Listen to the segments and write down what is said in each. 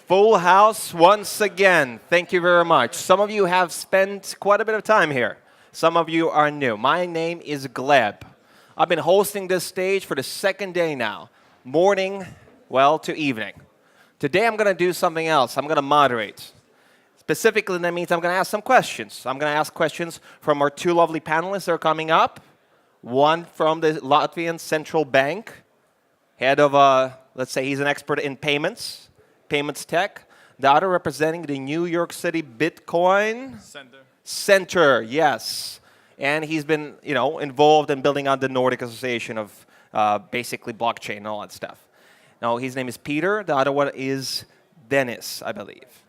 Full house once again. Thank you very much. Some of you have spent quite a bit of time here. Some of you are new. My name is Gleb. I've been hosting this stage for the second day now. Morning, well, to evening. Today I'm going to do something else. I'm going to moderate. Specifically, that means I'm going to ask some questions. I'm going to ask questions from our two lovely panelists that are coming up. One from the Latvian Central Bank, head of, let's say he's an expert in payments tech. The other representing the New York City Bitcoin Center, yes. And he's been, involved in building out the Nordic Association of basically blockchain and all that stuff. Now, his name is Peter. The other one is Deniss, I believe.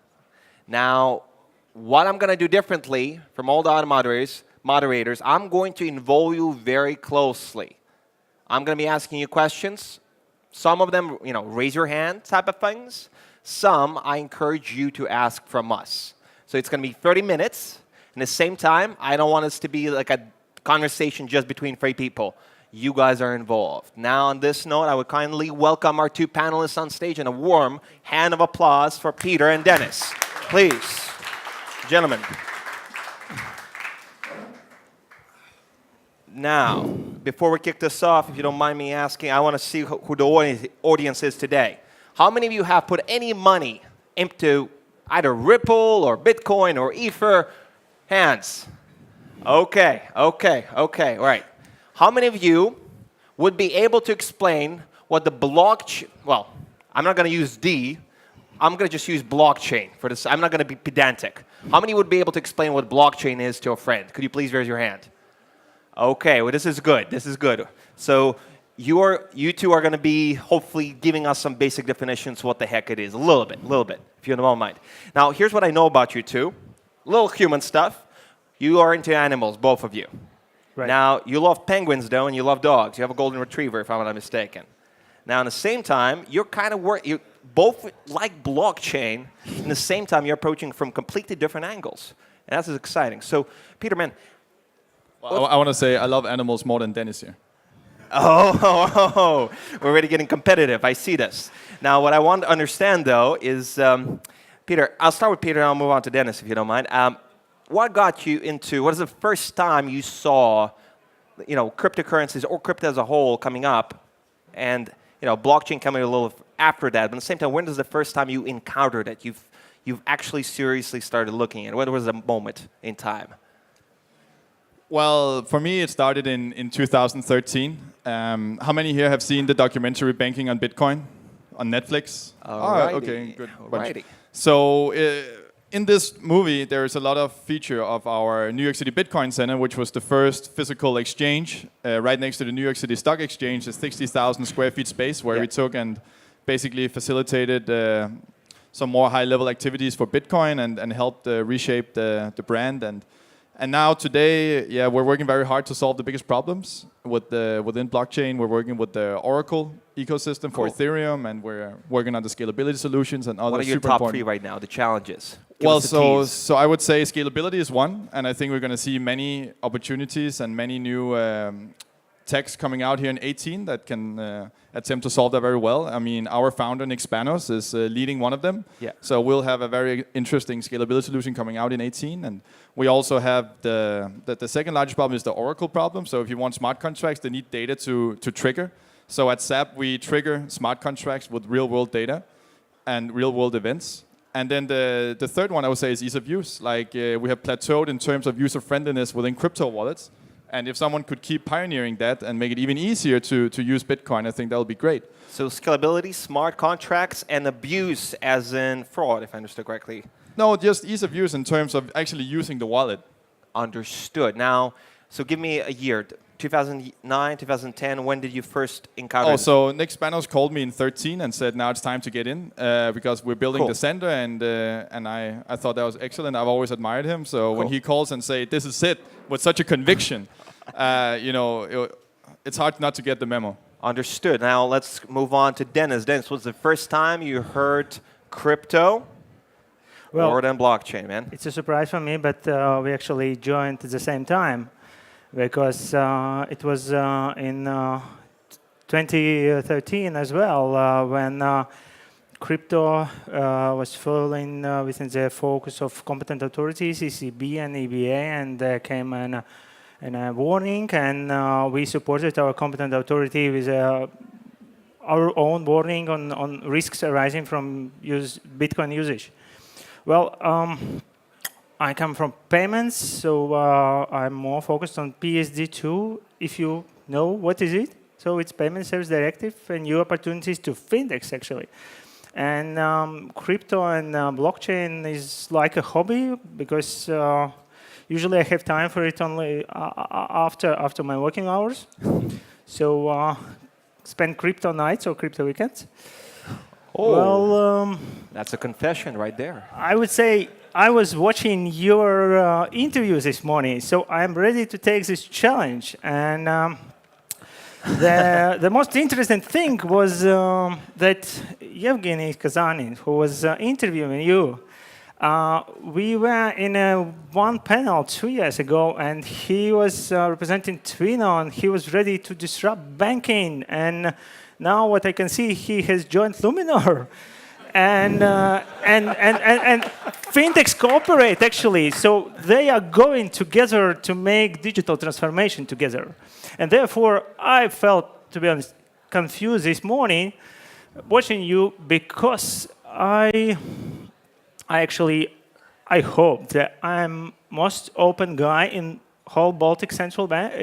Now, what I'm going to do differently from all the other moderators, I'm going to involve you very closely. I'm going to be asking you questions. Some of them, raise your hand type of things. Some I encourage you to ask from us. So it's going to be 30 minutes. At the same time, I don't want us to be like a conversation just between three people. You guys are involved. Now, on this note, I would kindly welcome our two panelists on stage and a warm hand of applause for Peter and Deniss. Please, gentlemen. Now, before we kick this off, if you don't mind me asking, I want to see who the audience is today. How many of you have put any money into either Ripple or Bitcoin or Ether? Hands. Okay. All right. How many of you would be able to explain what the blockchain, well, I'm not going to use D, I'm going to just use blockchain for this. I'm not going to be pedantic. How many would be able to explain what blockchain is to a friend? Could you please raise your hand? Okay, well, this is good. So you two are going to be hopefully giving us some basic definitions what the heck it is. A little bit, if you don't mind. Now, here's what I know about you two. Little human stuff. You are into animals, both of you. Right. Now, you love penguins, though, and you love dogs. You have a golden retriever, if I'm not mistaken. Now, at the same time, you both like blockchain. At the same time, you're approaching from completely different angles. And that's exciting. So, Peter, man. Well, I want to say I love animals more than Deniss here. Oh, we're already getting competitive. I see this. Now, what I want to understand, though, is, Peter, I'll start with Peter and I'll move on to Deniss, if you don't mind. What got you into, what is the first time you saw, cryptocurrencies or crypto as a whole coming up and, blockchain coming a little after that? But at the same time, when was the first time you encountered it? You've actually seriously started looking at it. When was the moment in time? Well, for me, it started in 2013. How many here have seen the documentary Banking on Bitcoin on Netflix? Okay, good. Alrighty. So in this movie, there is a lot of feature of our New York City Bitcoin Center, which was the first physical exchange right next to the New York City Stock Exchange, a 60,000 square feet space where we took and basically facilitated some more high-level activities for Bitcoin and helped reshape the brand. And now today, we're working very hard to solve the biggest problems within blockchain. We're working with the Oracle ecosystem for Ethereum, and we're working on the scalability solutions and other. What are your top three right now, the challenges? So I would say scalability is one, and I think we're going to see many opportunities and many new techs coming out here in 2018 that can attempt to solve that very well. I mean, our founder, Nick Spanos, is leading one of them. Yeah. So we'll have a very interesting scalability solution coming out in 2018. And we also have the second largest problem is the Oracle problem. So if you want smart contracts, they need data to trigger. So at SAP, we trigger smart contracts with real-world data and real-world events. And then the third one I would say is ease of use. Like we have plateaued in terms of user-friendliness within crypto wallets. And if someone could keep pioneering that and make it even easier to use Bitcoin, I think that would be great. So scalability, smart contracts, and abuse as in fraud, if I understood correctly. No, just ease of use in terms of actually using the wallet. Understood. Now, so give me a year. 2009, 2010, when did you first encounter it? So Nick Spanos called me in 2013 and said, now it's time to get in because we're building the center, and I thought that was excellent. I've always admired him. So when he calls and say, this is it, with such a conviction, it's hard not to get the memo. Understood. Now let's move on to Deniss. Deniss, was the first time you heard crypto? More than blockchain, man? It's a surprise for me, but we actually joined at the same time. Because it was in 2013 as well when crypto was falling within the focus of competent authorities, ECB and EBA, and there came a warning, and we supported our competent authority with our own warning on risks arising from Bitcoin usage. Well, I come from payments, so I'm more focused on PSD2, if you know what is it. So it's Payment Service Directive and new opportunities to fintechs, actually. And crypto and blockchain is like a hobby because usually I have time for it only after my working hours. So spend crypto nights or crypto weekends. Oh, well, that's a confession right there. I would say I was watching your interviews this morning, so I'm ready to take this challenge. And the most interesting thing was that Evgeny Kazanin, who was interviewing you, we were in one panel 2 years ago, and he was representing Twino, and he was ready to disrupt banking. And now what I can see, he has joined Luminor. And fintechs cooperate, actually. So they are going together to make digital transformation together. And therefore, I felt, to be honest, confused this morning watching you because I hope that I'm most open guy in whole Baltic central bank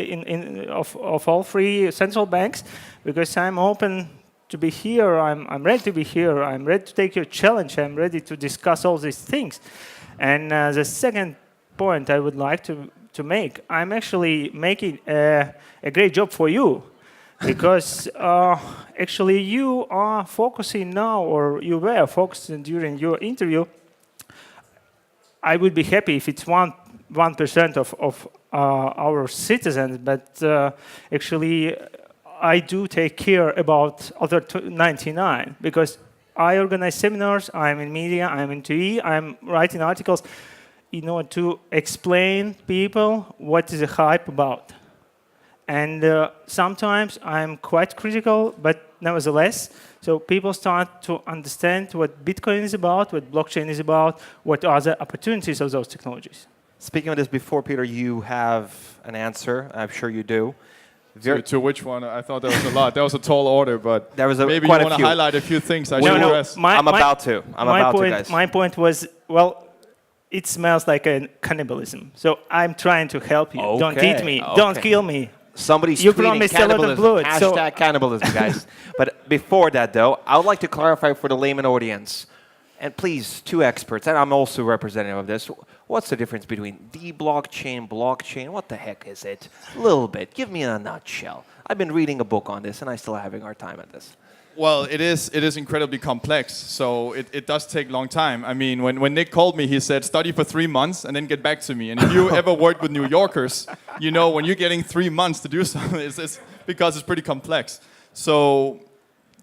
of all three central banks, because I'm open to be here. I'm ready to be here. I'm ready to take your challenge. I'm ready to discuss all these things. And the second point I would like to make, I'm actually making a great job for you, because actually you are focusing now, or you were focusing during your interview. I would be happy if it's 1% of our citizens, but actually I do take care about other 99, because I organize seminars, I'm in media, I'm in TV, I'm writing articles in order to explain people what is the hype about. And sometimes I'm quite critical, but nevertheless, so people start to understand what Bitcoin is about, what blockchain is about, what are the opportunities of those technologies. Speaking of this before, Peter, you have an answer. I'm sure you do. To which one? I thought that was a lot. That was a tall order, but there was maybe you want to highlight a few things I should address. I'm about to, guys. My point was, well, it smells like a cannibalism. So I'm trying to help you. Okay. Don't eat me. Okay. Don't kill me. Somebody's you tweeting cannibalism. Blood, # cannibalism, guys. But before that, though, I would like to clarify for the layman audience, and please, two experts, and I'm also representative of this. What's the difference between the blockchain, What the heck is it? A little bit. Give me in a nutshell. I've been reading a book on this, and I'm still having a hard time at this. Well, it is incredibly complex, so it does take a long time. I mean, when Nick called me, he said, study for 3 months and then get back to me. And if you ever worked with New Yorkers, you know when you're getting 3 months to do something, it's because it's pretty complex. So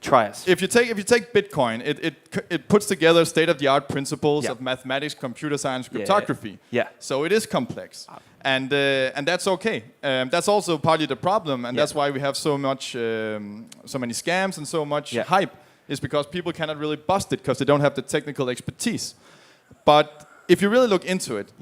try us. If you take Bitcoin, it puts together state-of-the-art principles of mathematics, computer science, cryptography. Yeah. So it is complex. And that's okay. That's also partly the problem, and that's why we have so many scams and so much hype, is because people cannot really bust it because they don't have the technical expertise. But if you really look into it,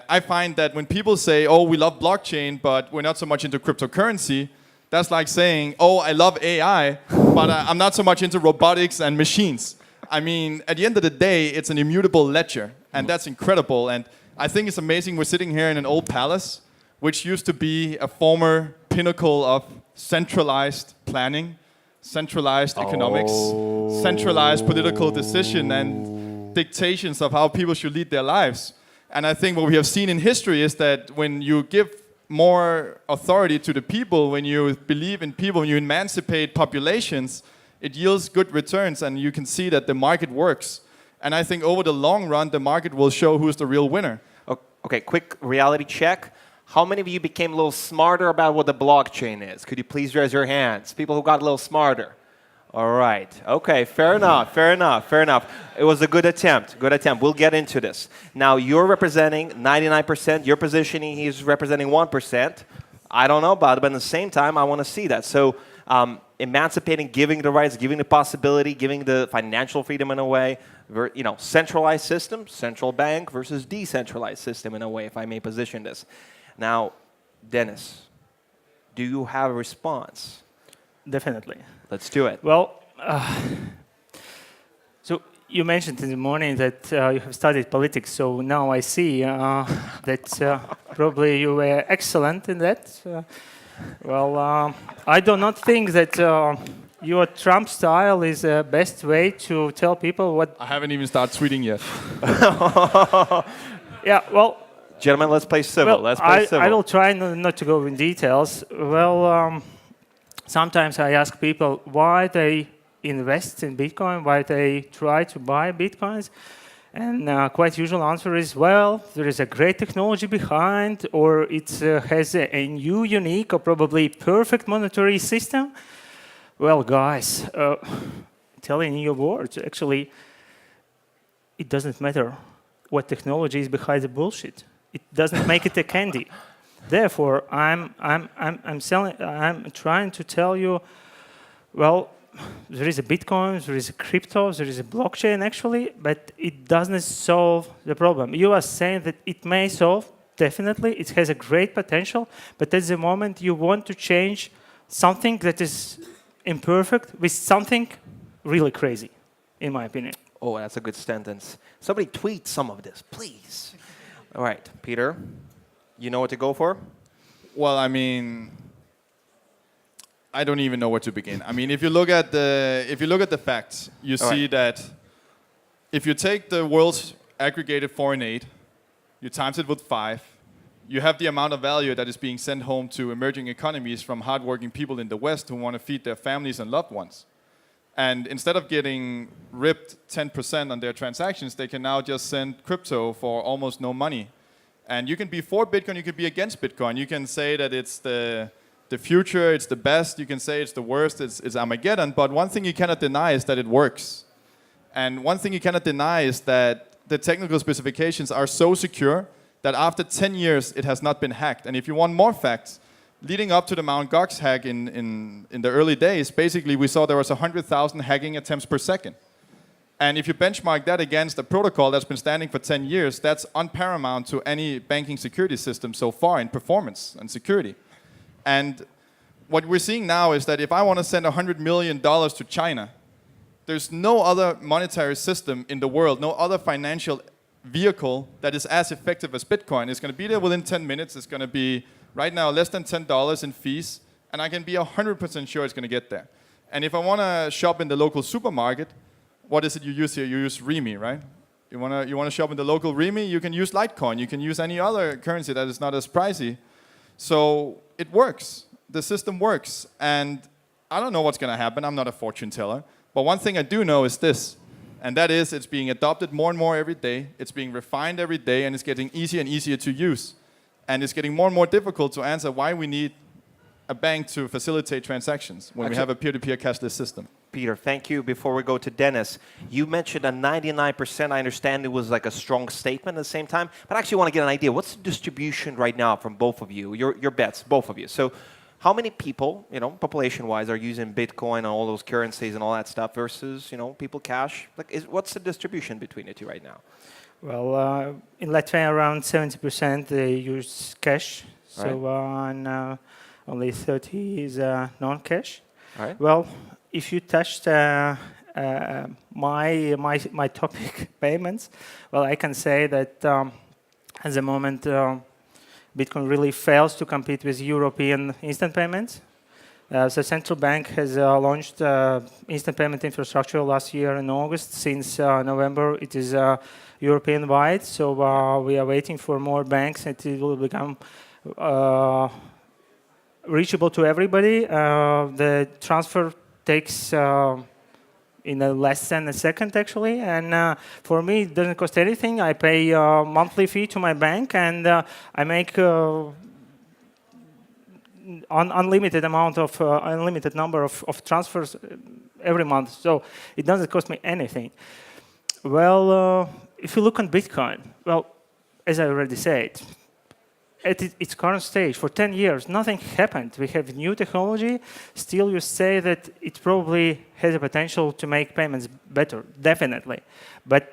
I find that when people say, "Oh, we love blockchain, but we're not so much into cryptocurrency," that's like saying, "Oh, I love AI, but I'm not so much into robotics and machines." I mean, at the end of the day, it's an immutable ledger, and that's incredible. And I think it's amazing we're sitting here in an old palace, which used to be a former pinnacle of centralized planning, centralized economics, centralized political decision, and dictations of how people should lead their lives. And I think what we have seen in history is that when you give more authority to the people, when you believe in people, when you emancipate populations, it yields good returns, and you can see that the market works. And I think over the long run, the market will show who's the real winner. Okay, quick reality check. How many of you became a little smarter about what the blockchain is? Could you please raise your hands? People who got a little smarter. All right. Okay, fair enough. It was a good attempt. We'll get into this. Now, you're representing 99%. You're positioning he's representing 1%. I don't know about it, but at the same time, I want to see that. So emancipating, giving the rights, giving the possibility, giving the financial freedom in a way. Centralized system, central bank versus decentralized system in a way, if I may position this. Now, Deniss, do you have a response? Definitely. Let's do it. Well, so you mentioned in the morning that you have studied politics, so now I see that probably you were excellent in that. I do not think that your Trump style is the best way to tell people what... I haven't even started tweeting yet. Yeah, well... Gentlemen, let's play civil. Let's play civil. I will try not to go in details. Well, sometimes I ask people why they invest in Bitcoin, why they try to buy Bitcoins. And quite usual answer is, well, there is a great technology behind, or it has a new, unique, or probably perfect monetary system. Well, guys, telling in your words, actually, it doesn't matter what technology is behind the bullshit. It doesn't make it a candy. Therefore, I'm trying to tell you, well, there is a Bitcoin, there is a crypto, there is a blockchain actually, but it doesn't solve the problem. You are saying that it may solve, definitely, it has a great potential, but at the moment you want to change something that is imperfect with something really crazy, in my opinion. Oh, that's a good sentence. Somebody tweet some of this, please. All right, Peter, you know what to go for? Well, I mean, I don't even know where to begin. I mean, if you look at the facts, you see that if you take the world's aggregated foreign aid, you times it with 5, you have the amount of value that is being sent home to emerging economies from hardworking people in the West who want to feed their families and loved ones. And instead of getting ripped 10% on their transactions, they can now just send crypto for almost no money. And you can be for Bitcoin, you can be against Bitcoin. You can say that it's the future, it's the best. You can say it's the worst, it's Armageddon. But one thing you cannot deny is that it works. And one thing you cannot deny is that the technical specifications are so secure that after 10 years, it has not been hacked. And if you want more facts, leading up to the Mt. Gox hack in the early days, basically we saw there was 100,000 hacking attempts per second. And if you benchmark that against a protocol that's been standing for 10 years, that's unparamount to any banking security system so far in performance and security. And what we're seeing now is that if I want to send $100 million to China, there's no other monetary system in the world, no other financial vehicle that is as effective as Bitcoin. It's going to be there within 10 minutes. It's going to be right now less than $10 in fees, and I can be 100% sure it's going to get there. And if I want to shop in the local supermarket, what is it you use here? You use REMI, right? You want to shop in the local REMI, you can use Litecoin. You can use any other currency that is not as pricey. So it works. The system works. And I don't know what's going to happen. I'm not a fortune teller. But one thing I do know is this, and that is it's being adopted more and more every day. It's being refined every day, and it's getting easier and easier to use. And it's getting more and more difficult to answer why we need a bank to facilitate transactions when we have a peer-to-peer cashless system. Peter, thank you. Before we go to Deniss, you mentioned a 99%. I understand it was like a strong statement at the same time, but I actually want to get an idea. What's the distribution right now from both of you, your bets, both of you? So how many people, population-wise, are using Bitcoin and all those currencies and all that stuff versus, people cash? What's the distribution between the two right now? Well, in Latvia, around 70% they use cash, right. So and only 30 is non-cash. Right. Well, if you touched my topic, payments, well, I can say that at the moment Bitcoin really fails to compete with European instant payments. The central bank has launched instant payment infrastructure last year in August. Since November, it is European-wide, so we are waiting for more banks, and it will become reachable to everybody. The transfer takes in less than a second, actually, and for me, it doesn't cost anything. I pay a monthly fee to my bank, and I make unlimited number of transfers every month, so it doesn't cost me anything. Well, if you look on Bitcoin, well, as I already said, at its current stage, for 10 years, nothing happened. We have new technology. Still, you say that it probably has a potential to make payments better, definitely. But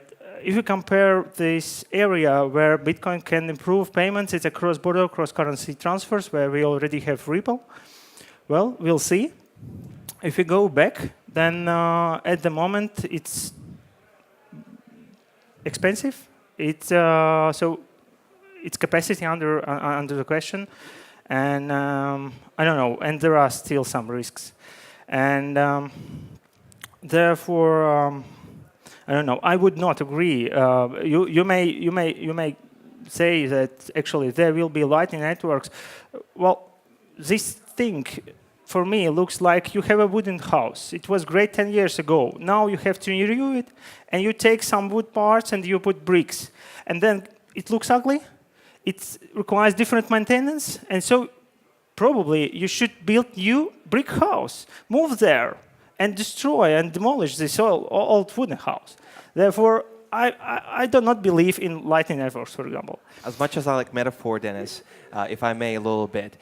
if you compare this area where Bitcoin can improve payments, it's a cross-border, cross-currency transfers where we already have Ripple. Well, we'll see. If we go back, then at the moment it's expensive. So its capacity under the question, and I don't know. And there are still some risks, and therefore. I don't know. I would not agree. You may say that actually there will be Lightning networks. Well, this thing for me looks like you have a wooden house. It was great 10 years ago. Now you have to renew it, and you take some wood parts and you put bricks, and then it looks ugly. It requires different maintenance, and so probably you should build new brick house, move there, and destroy and demolish this old wooden house. Therefore, I do not believe in Lightning networks, for example. As much as I like metaphor, Deniss, if I may a little bit,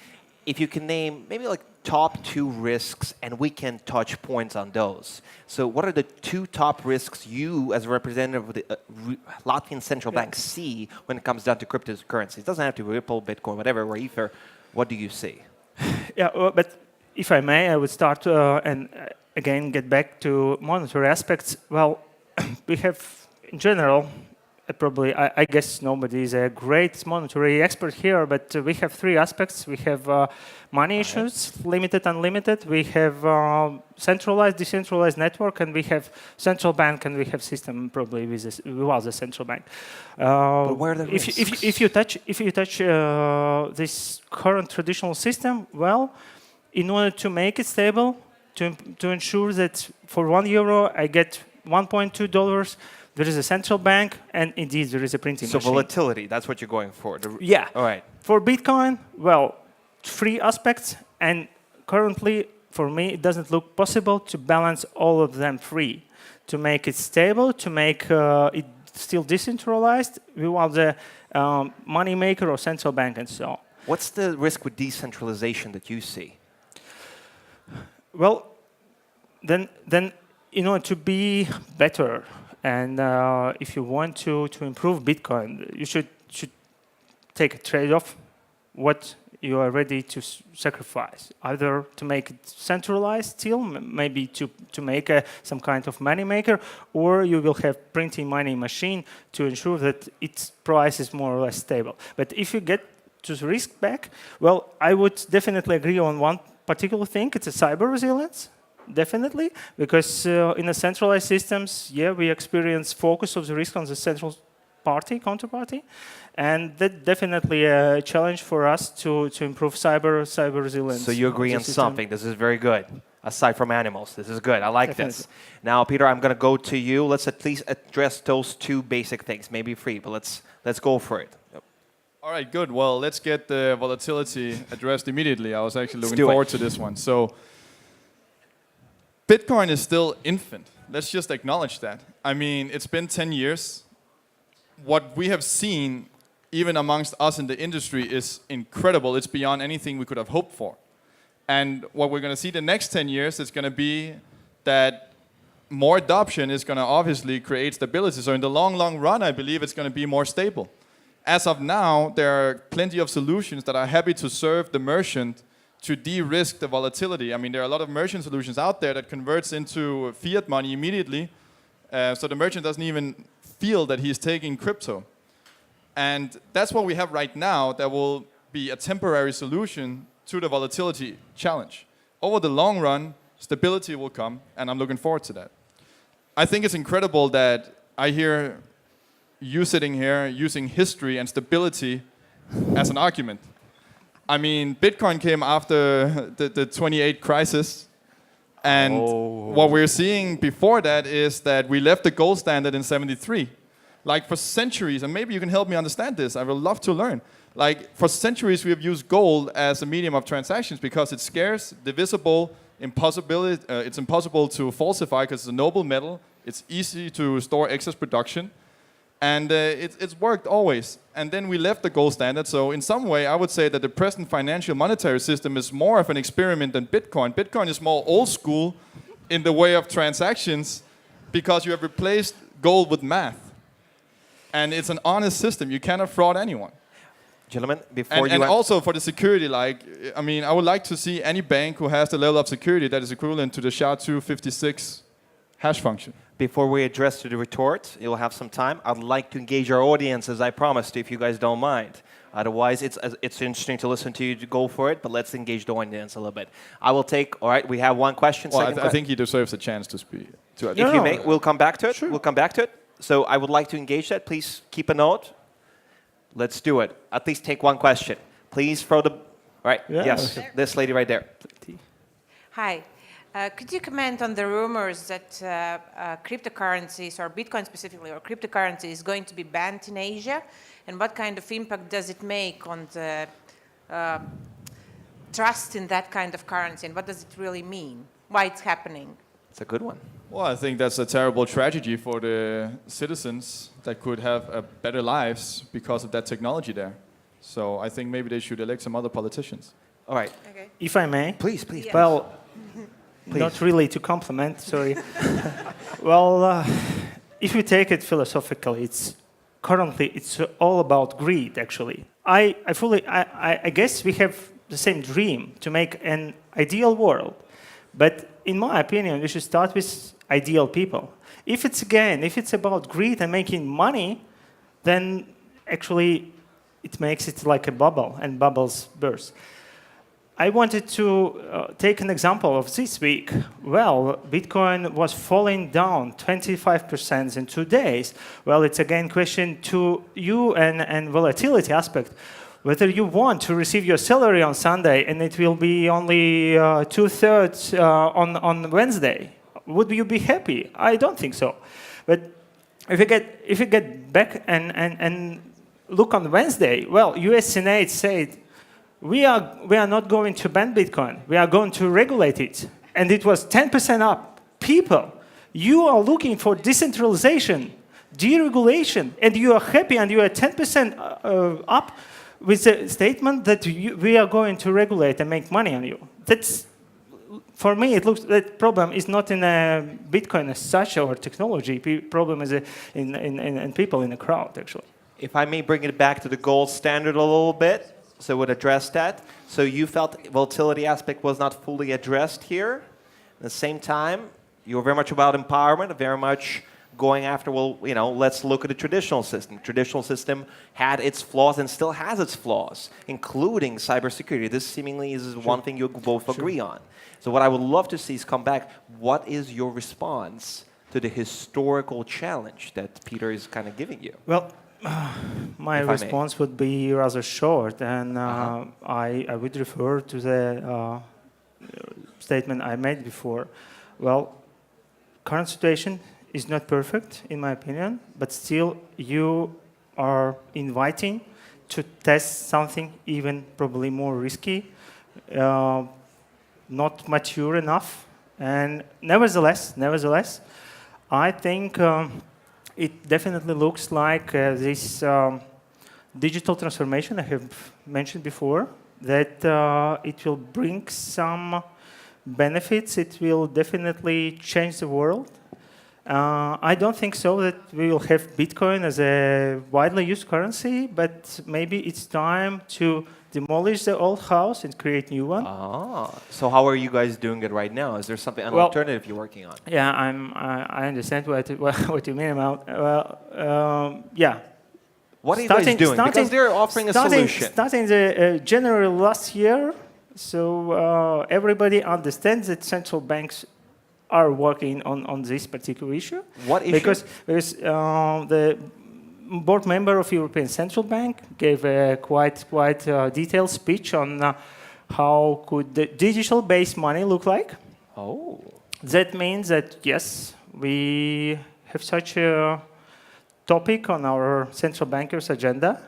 if you can name maybe like top 2 risks and we can touch points on those. So what are the 2 top risks you as a representative of the Latvian Central Bank see when it comes down to cryptocurrencies? It doesn't have to be Ripple, Bitcoin, whatever, or Ether. What do you see? Yeah, but if I may, I would start and again get back to monetary aspects. Well, we have in general, probably, I guess nobody is a great monetary expert here, but we have 3 aspects. We have money issues, limited, unlimited. We have centralized, decentralized network, and we have central bank, and we have system probably without the central bank. But where are the risks? If you touch this current traditional system, well, in order to make it stable, to ensure that for €1 I get $1.2. There is a central bank, and indeed there is a printing machine. So volatility, that's what you're going for. Yeah. All right. For Bitcoin, well, 3 aspects, and currently, for me, it doesn't look possible to balance all of them 3. To make it stable, to make it still decentralized, we want the money maker or central bank and so on. What's the risk with decentralization that you see? Well, then in order to be better, and if you want to improve Bitcoin, you should take a trade-off. What you are ready to sacrifice, either to make it centralized still, maybe to make some kind of money maker, or you will have printing money machine to ensure that its price is more or less stable. But if you get to the risk back, well, I would definitely agree on one particular thing. It's a cyber resilience. Definitely, because in the centralized systems, we experience focus of the risk on the central counterparty, and that definitely a challenge for us to improve cyber resilience. So you agree on something. This is very good. Aside from animals, this is good. I like this. Now, Peter, I'm going to go to you. Let's at least address those 2 basic things. Maybe 3, but let's go for it. Yep. All right, good. Well, let's get the volatility addressed immediately. I was actually looking forward to this one. So Bitcoin is still infant. Let's just acknowledge that. I mean, it's been 10 years. What we have seen, even amongst us in the industry, is incredible. It's beyond anything we could have hoped for. And what we're going to see the next 10 years is going to be that more adoption is going to obviously create stability. So in the long run, I believe it's going to be more stable. As of now, there are plenty of solutions that are happy to serve the merchant to de-risk the volatility. I mean, there are a lot of merchant solutions out there that converts into fiat money immediately, so the merchant doesn't even feel that he's taking crypto. And that's what we have right now. That will be a temporary solution to the volatility challenge. Over the long run, stability will come, and I'm looking forward to that. I think it's incredible that I hear you sitting here using history and stability as an argument. I mean, Bitcoin came after the 28 crisis. And what we're seeing before that is that we left the gold standard in 73. Like for centuries, and maybe you can help me understand this, I would love to learn. Like for centuries, we have used gold as a medium of transactions because it's scarce, divisible, it's impossible to falsify because it's a noble metal. It's easy to store excess production. And it's worked always. And then we left the gold standard. So in some way, I would say that the present financial monetary system is more of an experiment than Bitcoin. Bitcoin is more old school in the way of transactions because you have replaced gold with math. And it's an honest system. You cannot fraud anyone. Gentlemen, before And also for the security, I would like to see any bank who has the level of security that is equivalent to the SHA-256 hash function. Before we address to the retort, you'll have some time. I'd like to engage our audience, as I promised, if you guys don't mind. Otherwise, it's interesting to listen to you to go for it, but let's engage the audience a little bit. I will take, all right, we have one question. Well, I think he deserves a chance to speak. If you may, we'll come back to it. Sure. We'll come back to it. So I would like to engage that. Please keep a note. Let's do it. At least take one question. Please throw the... All right, yes, this lady right there. Hi. Could you comment on the rumors that cryptocurrencies, or Bitcoin specifically, or cryptocurrency is going to be banned in Asia? And what kind of impact does it make on the trust in that kind of currency? And what does it really mean? Why it's happening? It's a good one. Well, I think that's a terrible tragedy for the citizens that could have better lives because of that technology there. So I think maybe they should elect some other politicians. All right. Okay. If I may. Please, please. Yeah. Well, please. Not really to compliment, sorry. Well, if you take it philosophically, currently it's all about greed, actually. I guess we have the same dream to make an ideal world. But in my opinion, we should start with ideal people. If it's about greed and making money, then actually it makes it like a bubble, and bubbles burst. I wanted to take an example of this week. Well, Bitcoin was falling down 25% in 2 days. Well, it's again question to you and volatility aspect. Whether you want to receive your salary on Sunday and it will be only 2/3 on Wednesday, would you be happy? I don't think so. But if you get back and look on Wednesday, well, U.S. Senate said we are not going to ban Bitcoin. We are going to regulate it, and it was 10% up. People, you are looking for decentralization, deregulation, and you are happy, and you are 10% up with the statement that we are going to regulate and make money on you. That's, for me, it looks that problem is not in Bitcoin as such or technology. Problem is in people in the crowd, actually. If I may bring it back to the gold standard a little bit, so would address that. So you felt volatility aspect was not fully addressed here. At the same time, you were very much about empowerment, very much going after, well, let's look at the traditional system. Traditional system had its flaws and still has its flaws, including cybersecurity. This seemingly is one thing you both agree on. So what I would love to see is come back. What is your response to the historical challenge that Peter is kind of giving you? Well, my response would be rather short, and I would refer to the statement I made before. Well, current situation is not perfect, in my opinion, but still you are inviting to test something even probably more risky, not mature enough, and nevertheless, I think it definitely looks like this digital transformation I have mentioned before, that it will bring some benefits. It will definitely change the world. I don't think so that we will have Bitcoin as a widely used currency, but maybe it's time to demolish the old house and create new one. So how are you guys doing it right now? Is there something, an alternative you're working on? Yeah, I understand what you mean about. Yeah. What are you guys doing? Because they're offering a solution. Starting the January last year, so everybody understands that central banks are working on this particular issue. What issue? Because there's the board member of European Central Bank gave a quite detailed speech on how could the digital-based money look like. Oh. That means that, yes, we have such a topic on our central bankers' agenda.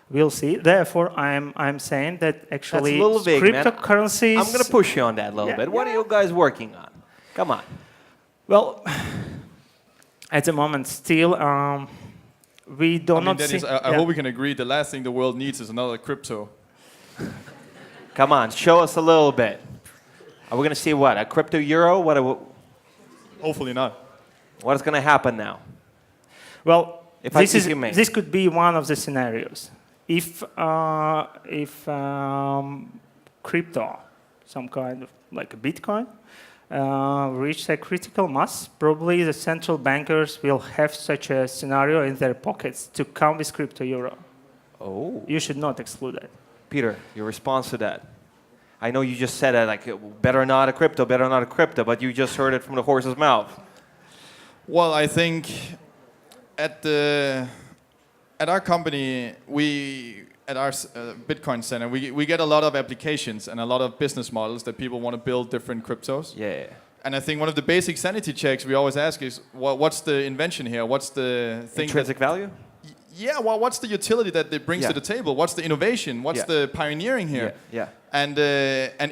We'll see. Therefore, I'm saying that actually cryptocurrencies... I'm going to push you on that a little bit. What are you guys working on? Come on. Well, at the moment, still, we do I mean, not Deniss, see. I hope we can agree the last thing the world needs is another crypto. Come on, show us a little bit. Are we going to see what? A crypto euro? Hopefully not. What is going to happen now? Well, If you may. this could be one of the scenarios. If crypto, some kind of like a Bitcoin, reach a critical mass, probably the central bankers will have such a scenario in their pockets to come with crypto euro. Oh. You should not exclude that. Peter, your response to that? I know you just said it, like, better not a crypto, but you just heard it from the horse's mouth. Well, I think at our company, at our Bitcoin center, we get a lot of applications and a lot of business models that people want to build different cryptos. Yeah. And I think one of the basic sanity checks we always ask is, what's the invention here? What's the thing? Intrinsic value? Yeah, well, what's the utility that it brings to the table? What's the innovation? What's the pioneering here? Yeah. And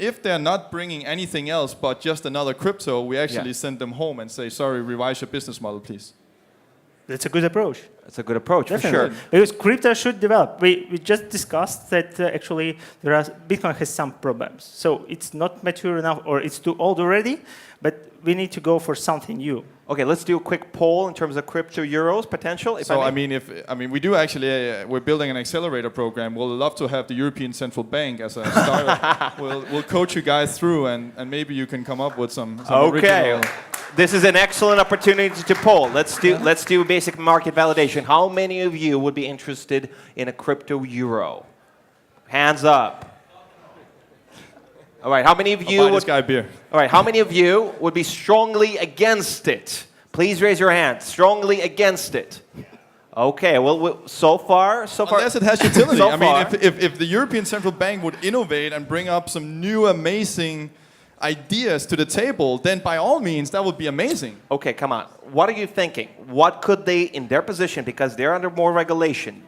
if they're not bringing anything else but just another crypto, we actually send them home and say, sorry, revise your business model, please. That's a good approach. That's a good approach, Definitely. for sure. Because crypto should develop. We just discussed that actually Bitcoin has some problems. So it's not mature enough or it's too old already, but we need to go for something new. Okay, let's do a quick poll in terms of crypto euros potential. We do actually, we're building an accelerator program. We'll love to have the European Central Bank as a startup. we'll coach you guys through, and maybe you can come up with some original. This is an excellent opportunity to poll. Let's do basic market validation. How many of you would be interested in a crypto euro? Hands up. All right, how many of you buy this guy a beer. All right, how many of you would be strongly against it? Please raise your hand. Strongly against it. Okay, well, so far. Unless it has utility. So I mean, far. if the European Central Bank would innovate and bring up some new amazing ideas to the table, then by all means, that would be amazing. Okay, come on. What are you thinking? What could they, in their position, because they're under more regulation,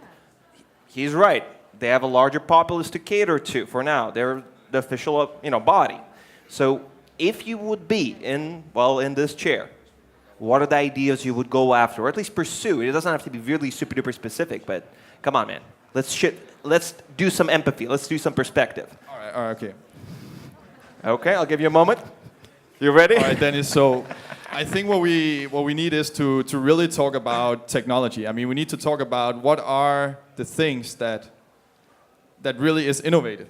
he's right. They have a larger populace to cater to for now. They're the official, body. So if you would be in this chair, what are the ideas you would go after, or at least pursue? It doesn't have to be really super duper specific, but come on, man. Let's do some empathy. Let's do some perspective. All right, okay. Okay, I'll give you a moment. You ready? All right, Deniss. So I think what we need is to really talk about technology. I mean, we need to talk about what are the things that really is innovative.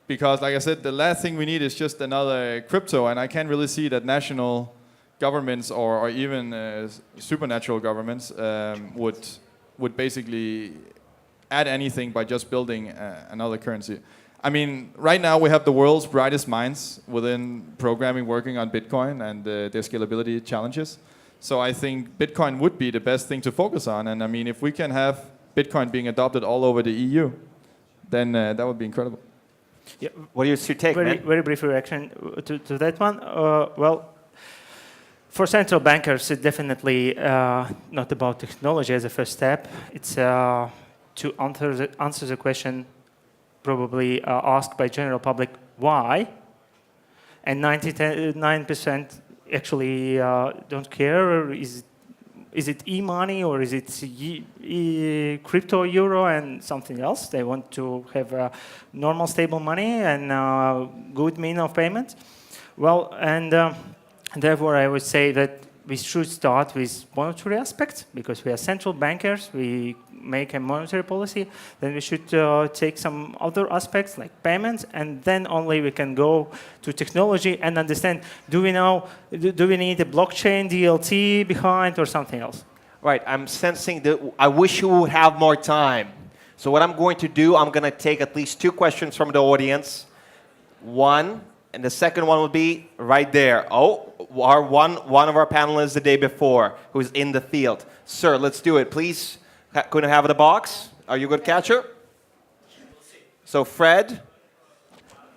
Because, like I said, the last thing we need is just another crypto, and I can't really see that national governments or even supernatural governments would basically add anything by just building another currency. I mean, right now we have the world's brightest minds within programming working on Bitcoin and their scalability challenges. So I think Bitcoin would be the best thing to focus on. And I mean, if we can have Bitcoin being adopted all over the EU, then that would be incredible. Yeah. What is your take, man? Very brief reaction to that one. Well, for central bankers, it's definitely not about technology as a first step. It's to answer the question probably asked by general public, why? And 99% actually don't care. Is it e-money or is it crypto euro and something else? They want to have normal stable money and good mean of payment. Well, and therefore I would say that we should start with monetary aspects because we are central bankers. We make a monetary policy. Then we should take some other aspects like payments, and then only we can go to technology and understand: do we need a blockchain DLT behind or something else? Right. I'm sensing that I wish you would have more time. So what I'm going to do, I'm going to take at least 2 questions from the audience. One. And the second one would be right there. Oh, one of our panelists the day before who's in the field. Sir, let's do it. Please, couldn't have the box. Are you a good catcher? So Fred,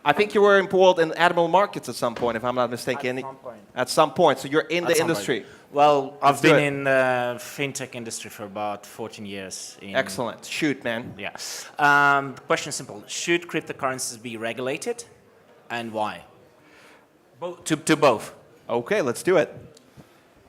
I think you were involved in Admiral Markets at some point, if I'm not mistaken. At some point. At some point. So you're in the industry. Point. Well, I've Let's do been it. in the fintech industry for about 14 years. Excellent. Shoot, man. Yeah. The question is simple. Should cryptocurrencies be regulated? And why? To both. Okay, let's do it.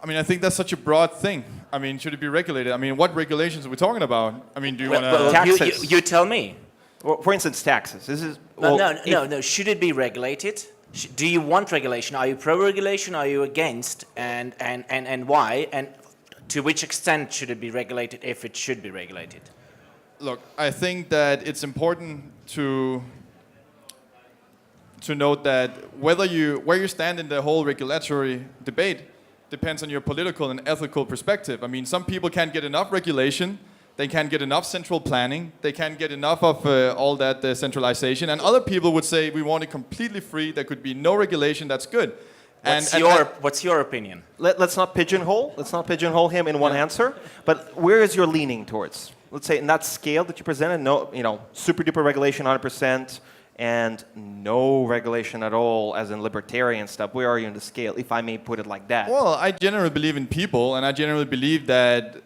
I mean, I think that's such a broad thing. I mean, should it be regulated? I mean, what regulations are we talking about? I mean, do you want to... Well, Taxes. you tell me. Well, for instance, taxes. This is No. Should it be regulated? Do you want regulation? Are you pro-regulation? Are you against? And why? And to which extent should it be regulated if it should be regulated? Look, I think that it's important to note that where you stand in the whole regulatory debate depends on your political and ethical perspective. I mean, some people can't get enough regulation, they can't get enough central planning, they can't get enough of all that centralization, and other people would say we want it completely free, there could be no regulation, that's good. What's your opinion? Let's not pigeonhole him in one answer. But where is your leaning towards? Let's say in that scale that you presented, no, super duper regulation, 100%, and no regulation at all, as in libertarian stuff. Where are you in the scale, if I may put it like that? Well, I generally believe in people, and I generally believe that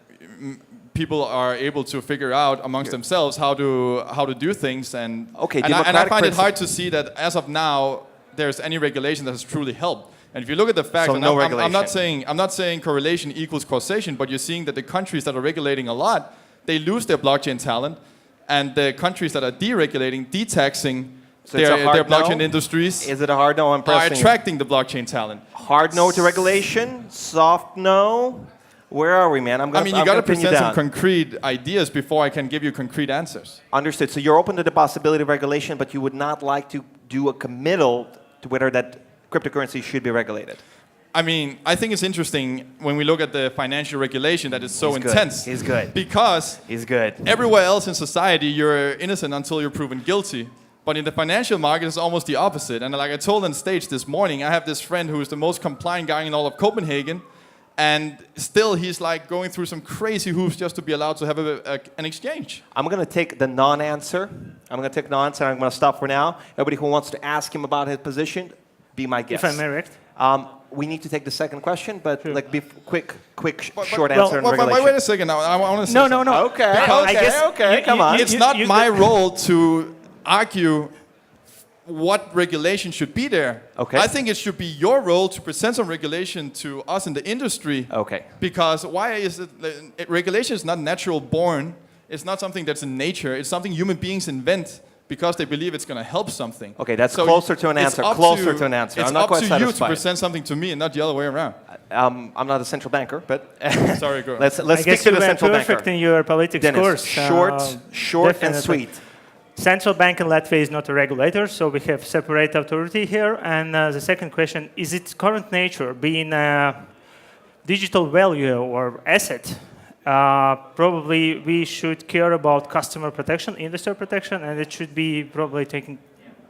people are able to figure out amongst themselves how to do things, and I find it hard to see that as of now there's any regulation that has truly helped. And if you look at the fact, so and no I'm not saying correlation equals causation, but you're seeing that the countries that are regulating a lot, they lose their blockchain talent, and the countries that are deregulating, detaxing their blockchain industries, is it a hard no? I'm pressing. Are attracting the blockchain talent. Hard no to regulation, soft no. Where are we, man? You got to present some concrete ideas before I can give you concrete answers. Understood. So you're open to the possibility of regulation, but you would not like to do a committal to whether that cryptocurrency should be regulated. I mean, I think it's interesting when we look at the financial regulation that it's so intense. He's good. Because everywhere else in society, you're innocent until you're proven guilty. But in the financial market, it's almost the opposite. And like I told on stage this morning, I have this friend who is the most compliant guy in all of Copenhagen. And still, he's like going through some crazy hoops just to be allowed to have an exchange. I'm going to take the non-answer. I'm going to stop for now. Everybody who wants to ask him about his position, be my guest. If I'm correct. We need to take the second question, but be quick, short answer on regulation. Wait a second. Now, I want to say No. Okay. Come on. It's not my role to argue what regulation should be there. Okay. I think it should be your role to present some regulation to us in the industry. Okay. Because why is it regulation is not natural born. It's not something that's in nature. It's something human beings invent because they believe it's going to help something. Okay, that's closer to an answer. It's up to you to present something to me and not the other way around. I'm not a central banker, but sorry, go. Let's stick to the central banker. Perfect in your politics Deniss, course. Short and sweet. Central bank in Latvia is not a regulator, so we have separate authority here. And the second question, is its current nature being a digital value or asset? Probably we should care about customer protection, investor protection, and it should be probably taken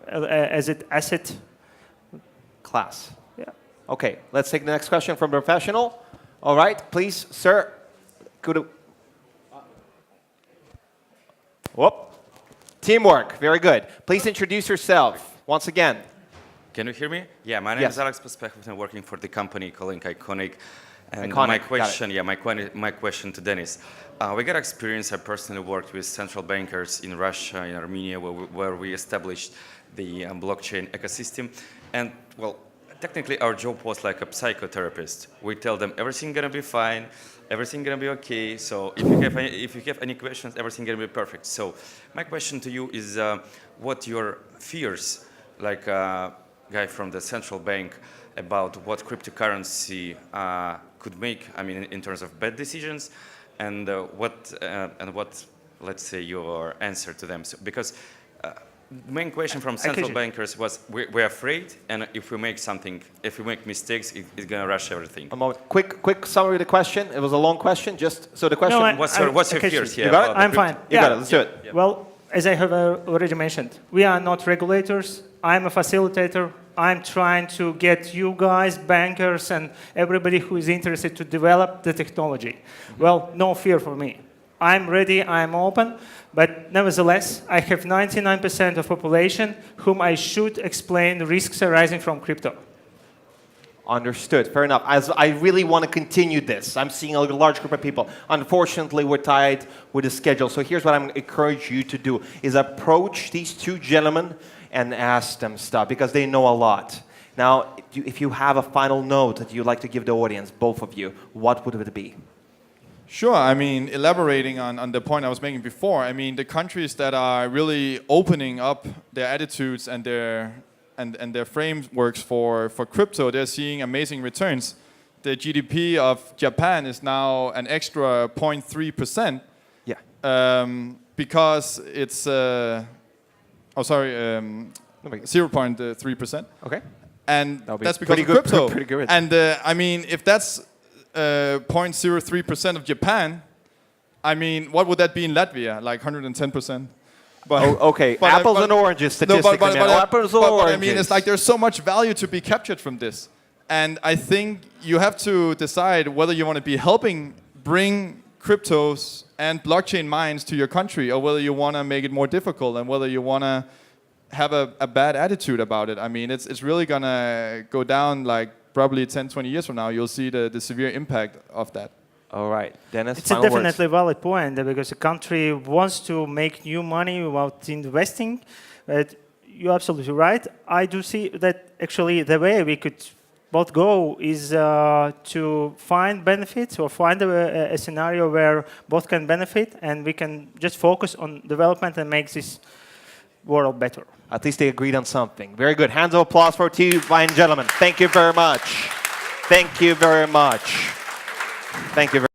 as an asset class. Yeah. Okay, let's take the next question from the professional. All right, please, sir. Whoop. Teamwork, very good. Please introduce yourself once again. Can you hear me? Yeah, my name is Alex Pospechov. I'm working for the company called Iconic. And Iconic, my question to Deniss. We got experience. I personally worked with central bankers in Russia, in Armenia, where we established the blockchain ecosystem. And well, technically our job was like a psychotherapist. We tell them everything's gonna be fine, everything's gonna be okay. So if you have any questions, everything's gonna be perfect. So my question to you is, what your fears, like a guy from the central bank, about what cryptocurrency could make, I mean, in terms of bad decisions, and what, let's say, your answer to them. So, because the main question from central bankers was, we're afraid, and if we make something, if we make mistakes, it's going to rush everything. A moment. Quick summary of the question. It was a long question. Just so the question. No, what's your fears here? You got it? I'm fine. You got it. Let's do it. Yeah. Well, as I have already mentioned, we are not regulators. I'm a facilitator. I'm trying to get you guys, bankers, and everybody who is interested to develop the technology. Well, no fear for me. I'm ready, I'm open, but nevertheless, I have 99% of population whom I should explain the risks arising from crypto. Understood. Fair enough. As I really want to continue this. I'm seeing a large group of people. Unfortunately, we're tied with the schedule. So here's what I'm going to encourage you to do, is approach these two gentlemen and ask them stuff, because they know a lot. Now, if you have a final note that you'd like to give the audience, both of you, what would it be? Sure. I mean, elaborating on the point I was making before, I mean, the countries that are really opening up their attitudes and their frameworks for crypto, they're seeing amazing returns. The GDP of Japan is now an extra 0.3%. Yeah. Because it's 0.3%. Okay. And That'll be that's because pretty of good, crypto. pretty good. And I mean, if that's 0.03% of Japan, I mean, what would that be in Latvia? Like 110%? But, Okay, apples and oranges statistically. Apples and oranges. I mean, it's like there's so much value to be captured from this. And I think you have to decide whether you want to be helping bring cryptos and blockchain mines to your country, or whether you want to make it more difficult, and whether you want to have a bad attitude about it. I mean, it's really going to go down like probably 10, 20 years from now. You'll see the severe impact of that. All right, Deniss, It's a final words. definitely valid point because a country wants to make new money without investing. But you're absolutely right. I do see that actually the way we could both go is to find benefits or find a scenario where both can benefit and we can just focus on development and make this world better. At least they agreed on something. Very good. Hands of applause for you, fine gentlemen. Thank you very much. Thank you very much. Thank you very